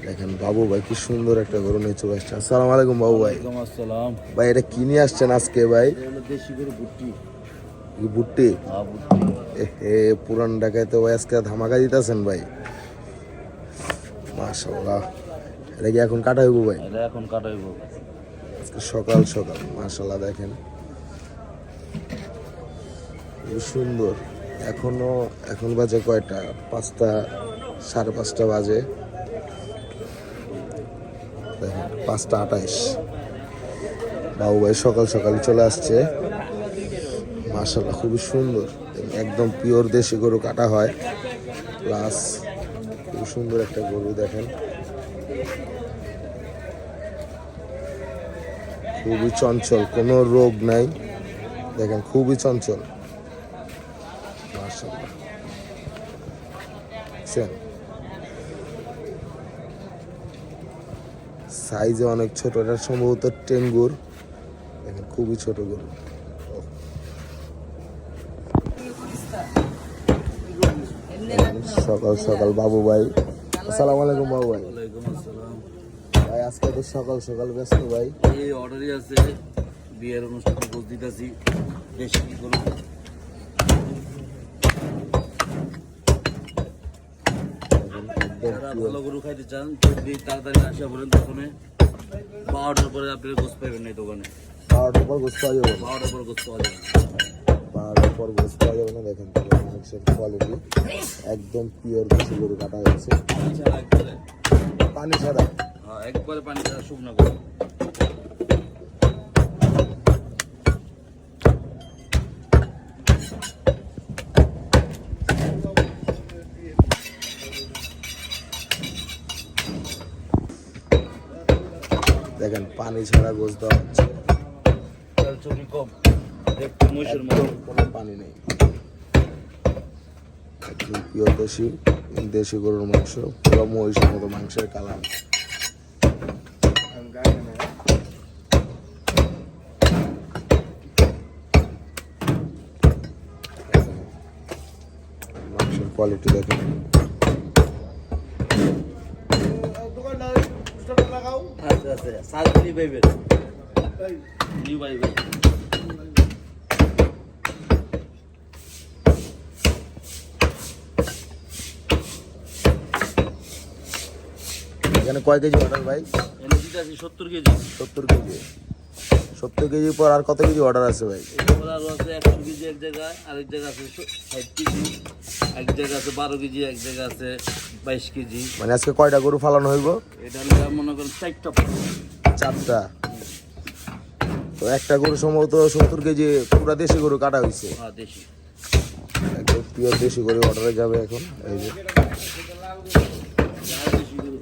দেখেন বাবু ভাই কি সুন্দর একটা গরু নিয়ে চলে আসছে। আসসালামু আলাইকুম বাবু ভাই। আসসালাম। ভাই এটা কি নিয়ে আসছেন আজকে ভাই? দেশি গরু ভুট্টি। কি ভুট্টি? ভুট্টি। এ পুরান ঢাকায় তো ভাই আজকে ধামাকা দিতেছেন ভাই, মাশাআল্লাহ। এটা কি এখন কাটা হইব ভাই? এটা এখন কাটাইব। আজকে সকাল সকাল মাশাআল্লাহ দেখেন খুব সুন্দর। এখন বাজে কয়টা? 5টা, 5:30 বাজে। দেখেন 5:28। বাবু ভাই সকাল সকাল চলে আসছে, মাশাআল্লাহ খুবই সুন্দর। একদম পিওর দেশি গরু কাটা হয়, প্লাস খুব সুন্দর একটা গরু। দেখেন খুবই চঞ্চল, কোনো রোগ নাই। দেখেন খুবই চঞ্চল, মাশাআল্লাহ। সাইজে অনেক ছোট, এটা সম্ভবত টেঙ্গুর। দেখেন খুবই ছোট গরু। সকাল সকাল বাবু ভাই, আসসালামু আলাইকুম বাবু ভাই। ওয়ালাইকুম আসসালাম। ভাই আজকে তো সকাল সকাল ব্যস্ত ভাই। এই অর্ডারই আছে, বিয়ের অনুষ্ঠানে ভোজ দিতেছি। দেশি গরু। যারা ভালো গরু খাইতে চান যদি তাড়াতাড়ি আসা বলেন, তখন 12টার পরে আপনি গোস পাইবেন এই দোকানে। 12টার পর গোস পাওয়া যাবে না? 12টার পরে গোস পাওয়া যাবে না। 12টার পর গোস পাওয়া যাবে না। দেখেন মাংসের কোয়ালিটি একদম পিওর দেশি গরু কাটা হয়েছে, পানি ছাড়া একবারে। পানি ছাড়া। হ্যাঁ, একবারে পানি ছাড়া শুকনো গরু। দেখেন পানি ছাড়া গোস দেওয়া হচ্ছে, তেল চর্বি কম, দেখতে মহিষের মতো। কোনো পানি নেই। একদম পিওর দেশি দেশি গরুর মাংস, পুরো মহিষের মতো মাংসের কালার। মাংসের কোয়ালিটি দেখেন। আচ্ছা আচ্ছা, সাজনি পাইবেন, নিউ পাইবেন। এখানে কয় কেজি অর্ডার ভাই? এনে দিতে আছি 70 কেজি। 70 কেজি। 70 কেজি পর আর কত কেজি অর্ডার আছে ভাই? এরপর আরো আছে 100 কেজি এক জায়গায়, আরেক জায়গায় আছে 60 কেজি, এক জায়গায় আছে 12 কেজি, এক জায়গায় আছে 22 কেজি। মানে আজকে কয়টা গরু ফালানো হইব? এটা হলে মনে করেন 4টা। 4টা। তো একটা গরু সম্ভবত 70 কেজি পুরা দেশি গরু কাটা হয়েছে। হ্যাঁ, দেশি। একদম পিওর দেশি গরু অর্ডারে যাবে এখন। এই যে দেশি গরু।